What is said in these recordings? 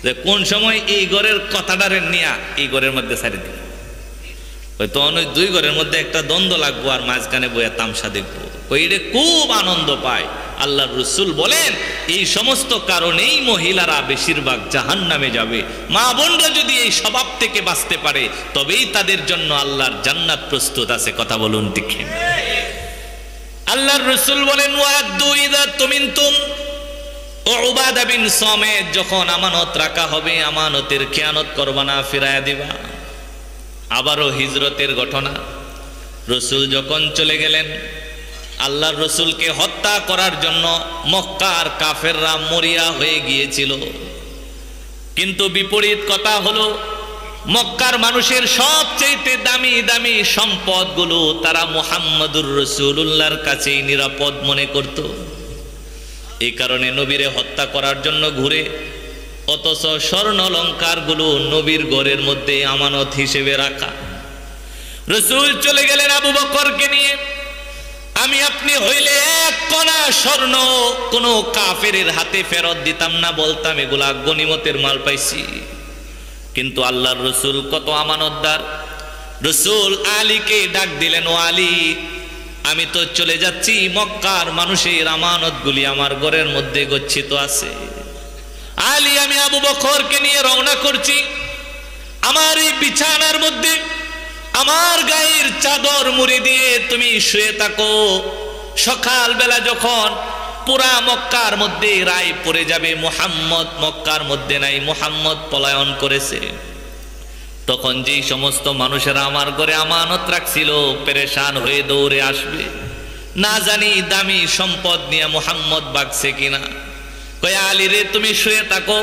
যে কোন সময় এই ঘরের কথাটারে নিয়া এই ঘরের মধ্যে ছাড়ি দিল, ওই তখন ওই দুই ঘরের মধ্যে একটা দ্বন্দ্ব লাগবো আর মাঝখানে বইয়া তামসা দেখবো, ওইটা খুব আনন্দ পায়। আল্লাহর রাসূল বলেন এই সমস্ত কারণেই মহিলারা বেশিরভাগ জাহান্নামে যাবে। মা বোনরা যদি এই স্বভাব থেকে বাঁচতে পারে তবেই তাদের জন্য আল্লাহর জান্নাত প্রস্তুত আছে। কথা বলুন ঠিক। আল্লাহর রাসূল বলেন ওয়াদু ইযা তুমিনতুম, ও উবাদা বিন সামিত যখন আমানত রাখা হবে আমানতের খেয়ানত করবা না, ফিরায়া দিবা। আবারও হিজরতের ঘটনা, রাসূল যখন চলে গেলেন, আল্লাহর রাসূলকে হত্যা করার জন্য মক্কার কাফেররা মরিয়া হয়ে গিয়েছিল, কিন্তু বিপরীত কথা হলো মক্কার মানুষের সবচেয়ে দামি দামি সম্পদগুলো তারা মুহাম্মদুর রাসূলুল্লাহর কাছেই নিরাপদ মনে করত। এই কারণে নবীরে হত্যা করার জন্য ঘুরে, অথচ স্বর্ণ অলংকারগুলো নবীর ঘরের মধ্যে আমানত হিসেবে রাখা। রাসূল চলে গেলেন আবু বকরকে নিয়ে, আমি আপনি হইলে এক কণা স্বর্ণ কোনো কাফেরের হাতে ফেরত দিতাম না, বলতাম এগুলা গনিমতের মাল পাইছি। কিন্তু আল্লাহর রাসূল কত আমানতদার। রাসূল আলীকে ডাক দিলেন, ও আলী, আমি তো চলে যাচ্ছি, মক্কার মানুষের আমানতগুলি আমার ঘরের মধ্যে গচ্ছিত আছে। আলী, আমি আবু বকরকে নিয়ে রওনা করছি, আমার এই বিছানার মধ্যে আমার গায়ের চাদর মুড়ি দিয়ে তুমি শুয়ে থাকো। সকালবেলা যখন পুরা মক্কার মধ্যে রায় পড়ে যাবে মুহাম্মদ মক্কার মধ্যে নাই, মুহাম্মদ পলায়ন করেছে, তখন যেই সমস্ত মানুষেরা আমার ঘরে আমানত রাখছিল পেরেশান হয়ে দৌড়ে আসবে, না জানি দামি সম্পদ নিয়ে মুহাম্মদ ভাগছে কিনা। কয় আলী রে, তুমি শুয়ে থাকো,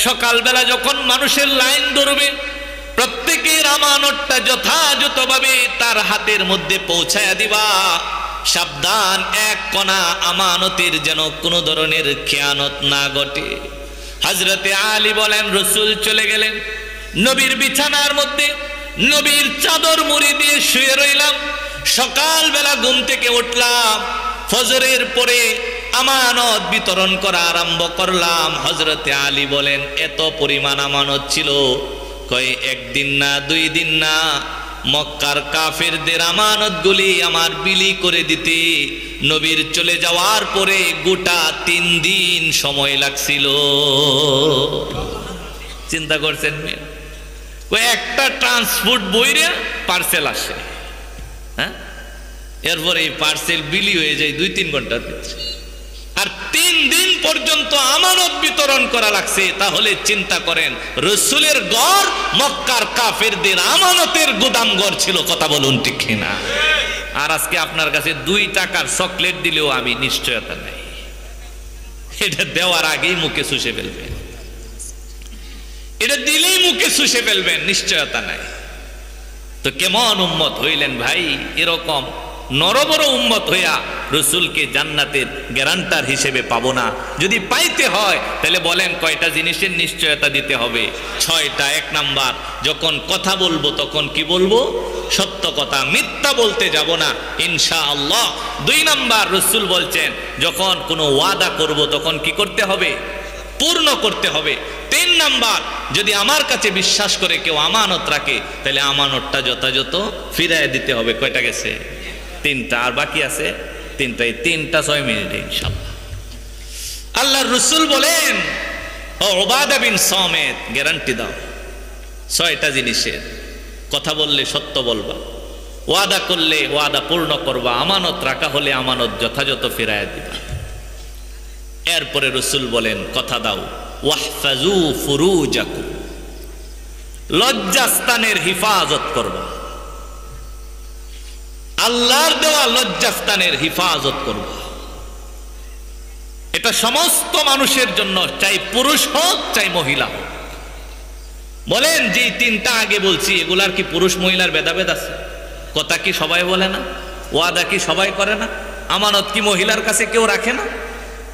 সকালবেলা যখন মানুষের লাইন ধরবে প্রত্যেকের আমানতটা যথাযথভাবে তার হাতের মধ্যে পৌঁছায়া দিবা। সাবধান, এক কণা আমানতের যেন কোনো ধরনের খেয়ানত না ঘটে। হযরতে আলী বলেন, রাসূল চলে গেলেন, নবীর বিছানার মধ্যে নবীর চাদর মুড়ি দিয়ে শুয়ে রইলাম। সকালবেলা ঘুম থেকে উঠলাম, ফজরের পরে আমানত বিতরণ করা আরম্ভ করলাম। হযরতে আলী বলেন, এত পরিমাণ আমানত ছিল, কয় একদিন না, 2 দিন না, মক্কার কাফেরদের আমানতগুলি আমার বিলি করে দিতে নবীর চলে যাওয়ার পরে গোটা 3 দিন সময় লাগছিল। চিন্তা করছেন, ওই একটা ট্রান্সপোর্ট বইরে পার্সেল আসে, হ্যাঁ, এরপরে এই পার্সেল বিলি হয়ে যায় 2-3 ঘন্টার ভিতরে, আর 3 দিন পর্যন্ত আমানত বিতরণ করা লাগছে। তাহলে চিন্তা করেন, রাসূলের ঘর মক্কার কাফেরদের আমানতের গোদাম ঘর ছিল। কথা বলুন ঠিক কিনা? আর আজকে আপনার কাছে 2 টাকার চকলেট দিলেও আমি নিশ্চয়তা নাই, এটা দেওয়ার আগেই মুখে শুষে ফেলবেন, এটা দিলেই মুখে শুষে ফেলবেন, নিশ্চয়তা নাই। তো কেমন উম্মত হইলেন ভাই? এরকম নরবর উম্মত হইয়া রাসূলকে জান্নাতের গ্যারান্টার হিসেবে পাবো না? যদি পাইতে হয় তাহলে বলেন কয়টা জিনিসের নিশ্চয়তা দিতে হবে? 6টা। 1 নাম্বার, যখন কথা বলবো তখন কি বলবো? সত্য কথা, মিথ্যা বলতে যাব না ইনশাআল্লাহ। 2 নাম্বার, রাসূল বলছেন যখন কোনো ওয়াদা করব তখন কি করতে হবে? পূর্ণ করতে হবে। 3 নাম্বার, যদি আমার কাছে বিশ্বাস করে কেউ আমানত রাখে তাহলে আমানতটা যথাযথ ফিরায় দিতে হবে। কয়টা গেছে? 3টা, আর বাকি আছে 3টা। এই 3টা 6 মিনিটে ইনশাআল্লাহ। আল্লাহর রাসূল বলেন, ও উবাদা বিন সামিত, গ্যারান্টি দাও 6টা জিনিসের। কথা বললে সত্য বলবা, ওয়াদা করলে ওয়াদা পূর্ণ করবা, আমানত রাখা হলে আমানত যথাযথ ফিরায় দিবা। এরপরে রাসূল বলেন, কথা দাও, ওয়াহফাজু ফুরুজাকুম, লজ্জাস্থানের হিফাজত করবা, আল্লাহর দেওয়া লজ্জাস্থানের হিফাজত করবা। এটা সমস্ত মানুষের জন্য, চাই পুরুষ হোক চাই মহিলা হোক। বলেন যে 3টা আগে বলছি, এগুলার কি পুরুষ মহিলার ভেদাভেদ আছে? কথা কি সবাই বলে না? ওয়াদা কি সবাই করে না? আমানত কি মহিলার কাছে কেউ রাখে না?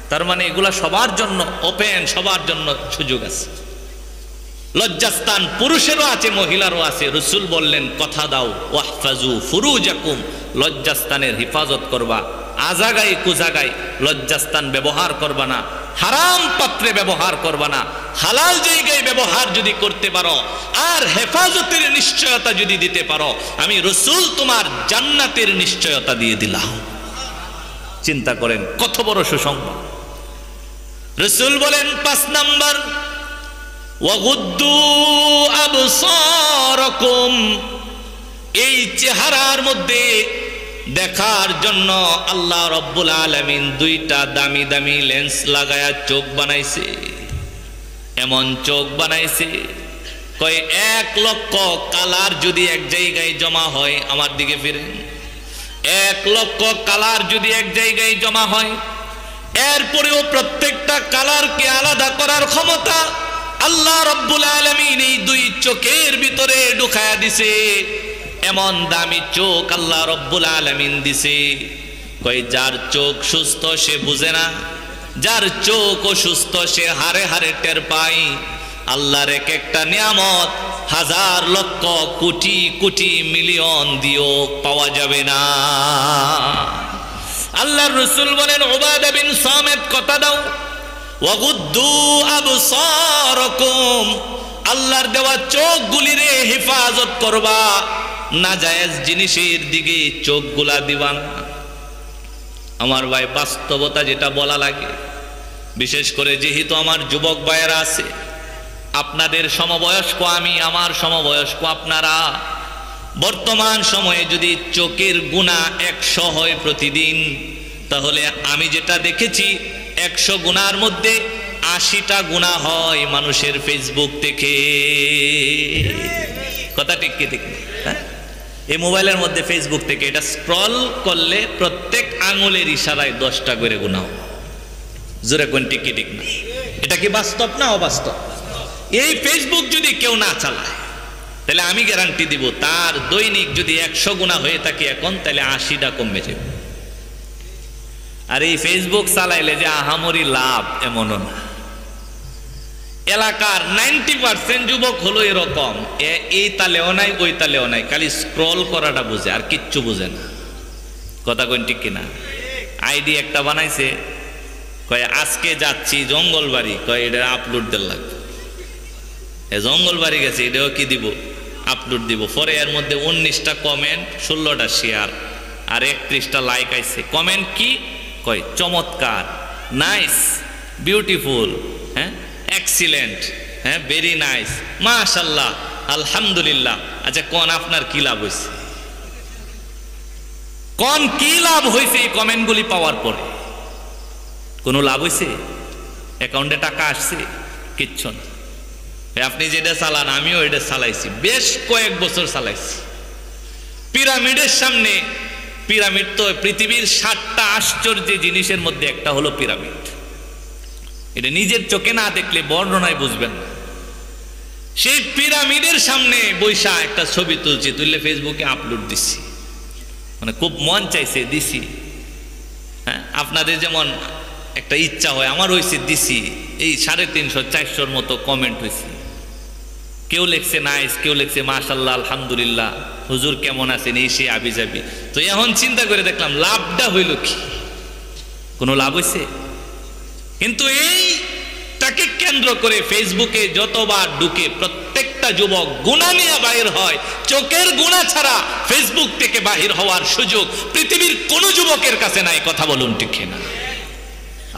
তার মানে এগুলা সবার জন্য ওপেন, সবার জন্য সুযোগ আছে। লজ্জাস্থান পুরুষেরও আছে মহিলারও আছে। রাসূল বললেন, কথা দাও, ওয়াহফাজু ফুরুজাকুম, লজ্জাস্থানের হিফাজত করবা, আজাগাই কুজাগাই লজ্জাস্থান ব্যবহার করবা না, হারাম পাত্রে ব্যবহার করবা না, হালাল জায়গায় ব্যবহার যদি করতে পারো আর হেফাজতের নিশ্চয়তা যদি দিতে পারো, আমি রাসূল তোমার জান্নাতের নিশ্চয়তা দিয়ে দিলাম। চিন্তা করেন কত বড় সুসংবাদ। রাসূল বলেন 5 নাম্বার, ওয়াগুদ্দু আবসারাকুম, এই চেহারার মধ্যে দেখার জন্য আল্লাহ রব্বুল আলামিন 2টা দামি দামি লেন্স লাগায়া চোখ বানাইছে। এমন চোখ বানাইছে কয় 1 লক্ষ কালার যদি এক জায়গায় জমা হয়, আমার দিকে ফিরেন, 1 লক্ষ কালার যদি এক জায়গায় জমা হয়, এরপরেও প্রত্যেকটা কালারকে আলাদা করার ক্ষমতা আল্লাহ রব্বুল আলামিন এই 2 চোখের ভিতরে ঢুকায়া দিছে। এমন দামি চোখ আল্লাহ রব্বুল আলামিন দিছে। কই যার চোখ সুস্থ সে বুঝে না, যার চোখ অসুস্থ সে হারে হারে টের পায়। আল্লাহর এক একটা নিয়ামত হাজার লক্ষ কোটি কোটি মিলিয়ন দিও পাওয়া যাবে না। আল্লাহর রাসূল বলেন, উবাদা বিন সামিত কথা দাও, ওয়াগুদ্দু আবসারাকুম, আল্লাহর দেওয়া চোখগুলিরে হেফাজত করবা, নাজায়েজ জিনিসের দিকে চোখগুলা দিবা না। আমার ভাই বাস্তবতা যেটা বলা লাগে, বিশেষ করে যেহেতু আমার যুবক ভাইয়েরা আছে, আপনাদের সমবয়স্ক আমি, আমার সমবয়স্ক আপনারা, বর্তমান সময়ে যদি চোখের গুনাহ 100 হয় প্রতিদিন, তাহলে আমি যেটা দেখেছি 100 গুনার মধ্যে 80টা গুনাহ হয় মানুষের ফেসবুক থেকে। কথা ঠিক কি ঠিক? এই মোবাইলের মধ্যে ফেসবুক থেকে এটা স্ক্রল করলে প্রত্যেক আঙুলের ইশারায় 10টা করে গুনাহ। জোরে কোন ঠিক কি ঠিক না? এটা কি বাস্তব না অবাস্তব? এই ফেসবুক যদি কেউ না চালায়, তাহলে আমি গ্যারান্টি দিব তার দৈনিক যদি 100 গুনাহ হয়ে থাকে এখন, তাহলে 80টা কমবে যাবে। আর এই ফেসবুক চালাইলে যে আহামরি লাভ এমনও না। এলাকার 90% যুবক হলো এরকম, এই তালেও নাই ওই তালেও নাই, খালি স্ক্রল করাটা বুঝে আর কিচ্ছু বুঝে না। কথা কোন ঠিক কিনা? আইডি একটা বানাইছে, কয় আজকে যাচ্ছি জঙ্গলবাড়ি, কয় এটা আপলোড দেওয়ার লাগবে। জঙ্গলবাড়ি গেছে, এটাও কি দিব, আপলোড দিব। পরে এর মধ্যে 19টা কমেন্ট, 16টা শেয়ার আর 31টা লাইক আইছে। কমেন্ট কি? কয় চমৎকার, নাইস, বিউটিফুল, হ্যাঁ, এক্সিলেন্ট, হ্যাঁ, ভেরি নাইস, মাশাআল্লাহ, আলহামদুলিল্লাহ। আচ্ছা কোন আপনার কি লাভ হয়েছে? কোন কি লাভ হয়েছে এই কমেন্টগুলি পাওয়ার পরে? কোনো লাভ হয়েছে? অ্যাকাউন্টে টাকা আসছে? কিচ্ছু না। আপনি যেটা চালান আমিও এটা চালাইছি, বেশ কয়েক বছর চালাইছি। পিরামিডের সামনে, পিরামিড তো পৃথিবীর 7টা আশ্চর্য জিনিসের মধ্যে একটা হলো পিরামিড। এটা নিজের চোখে না দেখলে বর্ণনায় বুঝবেন না। সেই পিরামিডের সামনে বৈশা একটা ছবি তুলছি, তুললে ফেসবুকে আপলোড দিছি, মানে খুব মন চাইছে দিছি। হ্যাঁ, আপনাদের যেমন একটা ইচ্ছা হয়, আমার হয়েছে দিছি। এই 350-400 মতো কমেন্ট হয়েছে। কেউ লিখছে নাইস, কেউ লিখছে মাশাআল্লাহ, আলহামদুলিল্লাহ, হুজুর কেমন আছেন, এই সে আবি যাবি। তো এখন চিন্তা করে দেখলাম লাভটা হইল কি? কোনো লাভ হয়েছে? কিন্তু এইটাকে কেন্দ্র করে ফেসবুকে যতবার ঢুকে প্রত্যেকটা যুবক গুনাহ নিয়ে বাহির হয়। চোখের গুনাহ ছাড়া ফেসবুক থেকে বাহির হওয়ার সুযোগ পৃথিবীর কোনো যুবকের কাছে নাই। কথা বলুন ঠিক না?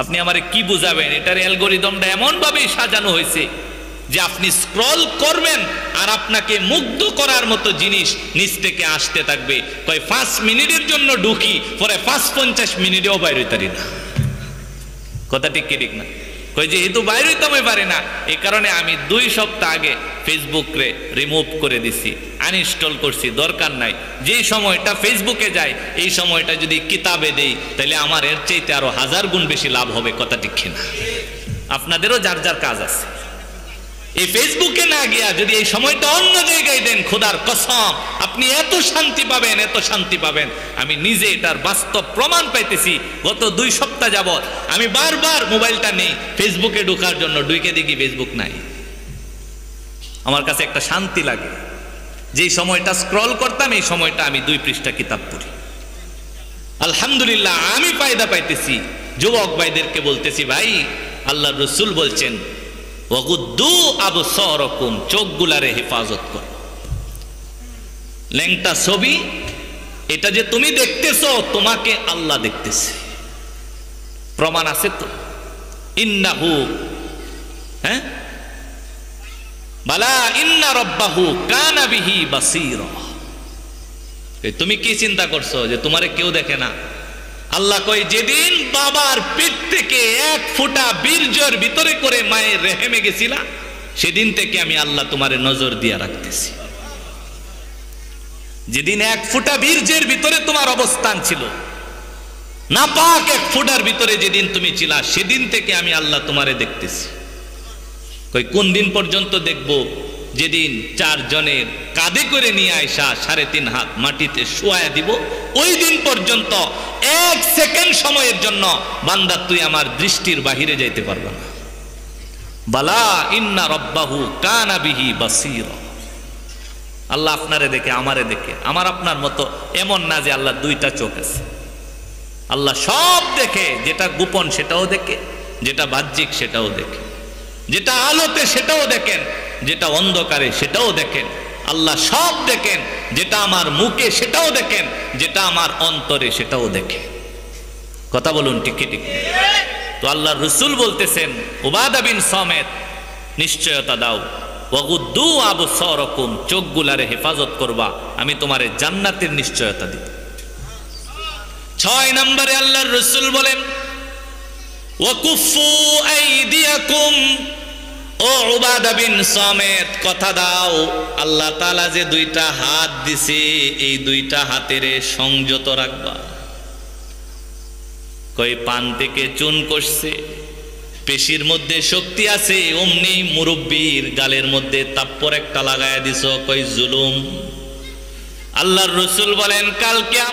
আপনি আমারে কি বুঝাবেন? এটার অ্যালগরিদমটা এমন ভাবে সাজানো হয়েছে যে আপনি স্ক্রল করবেন আর আপনাকে মুগ্ধ করার মতো জিনিস নিচ থেকে আসতে থাকবে। কয় 5 মিনিটের জন্য ঢুকি, পরে 5-50 মিনিটেও বাইর হইতে পারি না। কথা ঠিক কি ঠিক না? কই যেহেতু বাইর হইতে পারি না, এই কারণে আমি 2 সপ্তাহ আগে ফেসবুকে রিমুভ করে দিছি, আনইনস্টল করছি, দরকার নাই। যেই সময়টা ফেসবুকে যায় এই সময়টা যদি কিতাবে দেই, তাহলে আমার এর চাইতে আরো 1000 গুণ বেশি লাভ হবে। কথা ঠিক না? আপনাদেরও যার যার কাজ আছে। এই ফেসবুকে না গিয়া যদি এই সময়টা অন্য জায়গায় দেন, খোদার কসম আপনি এত শান্তি পাবেন, এত শান্তি পাবেন। আমি নিজে এটার বাস্তব প্রমাণ পাইতেছি। গত 2 সপ্তাহ যাবত আমি বারবার মোবাইলটা নেই ফেসবুকে ঢোকার জন্য, ঢুকে দেখি ফেসবুক নাই। আমার কাছে একটা শান্তি লাগে। যেই সময়টা স্ক্রল করতাম এই সময়টা আমি 2 পৃষ্ঠা কিতাব পড়ি। আলহামদুলিল্লাহ আমি ফায়দা পাইতেছি। যুবক ভাইদেরকে বলতেছি, ভাই আল্লাহ রসুল বলছেন ওয়াগুদ্দু আবসারাকুম, চোখগুলারে হেফাজত করো। ল্যাংটা ছবি, এটা যে তুমি দেখতেছো, তোমাকে আল্লাহ দেখতেছে, প্রমাণ আছে তো। ইন্নাহু, হ্যাঁ, বালা ইন্না রাব্বাহু কানা বিহি বাসীরা। তুমি কি চিন্তা করছো যে তোমারে কেউ দেখে না? আল্লাহ কই, যেদিন বাবার পেট থেকে 1 ফোঁটা বীর্যের ভিতরে করে মায়ের রেহেমে গেছিলা, সেদিন থেকে আমি আল্লাহ তোমারে নজর দিয়া রাখতেছি। যেদিন 1 ফোঁটা বীর্যের ভিতরে তোমার অবস্থান ছিল, নাপাক 1 ফোঁটার ভিতরে যেদিন তুমি ছিলা, সেদিন থেকে আমি আল্লাহ তোমারে দেখতেছি। কই কোন দিন পর্যন্ত দেখবো? যেদিন 4 জনের কাঁধে করে নিয়ে আয়সা 3.5 হাত মাটিতে শোয়া দিব, ওই দিন পর্যন্ত 1 সেকেন্ড সময়ের জন্য বান্দা তুই আমার দৃষ্টির বাহিরে যাইতে পারবে না। বালা ইন্না রাব্বাহু কানা বিহি বাসীরা। আল্লাহ আপনারে দেখে, আমারে দেখে। আমার আপনার মতো এমন না যে আল্লাহ 2টা চোখ আছে। আল্লাহ সব দেখে, যেটা গোপন সেটাও দেখে, যেটা বাহ্যিক সেটাও দেখে, যেটা আলোতে সেটাও দেখেন, যেটা অন্ধকারে সেটাও দেখেন। আল্লাহ সব দেখেন, যেটা আমার মুখে সেটাও দেখেন, যেটা আমার অন্তরে সেটাও দেখে। কথা বলুন ঠিক ঠিক। তো আল্লাহ রসুল বলতেছেন, উবাদা বিন সামিত, নিশ্চয়তা দাও, ওয়াগুদ্দু আবসারাকুম, চোখগুলারে হেফাজত করবা, আমি তোমারে জান্নাতের নিশ্চয়তা দিব। 6 নম্বরে আল্লাহর রসুল বলেন, ওয়াকুফু আইদিয়াকুম, ও উবাদা বিন সামিত, কথা দাও, আল্লাহ তাআলা যে 2টা হাত দিছে, এই 2টা হাতের সংযত রাখবা। কই পান থেকে চুন কষছে, পেশির মধ্যে শক্তি আছে, অমনি মুরব্বীর গালের মধ্যে তাপ্পর একটা লাগায়া দিছো, কই জুলুম। আল্লাহর রসুল বলেন, কালকে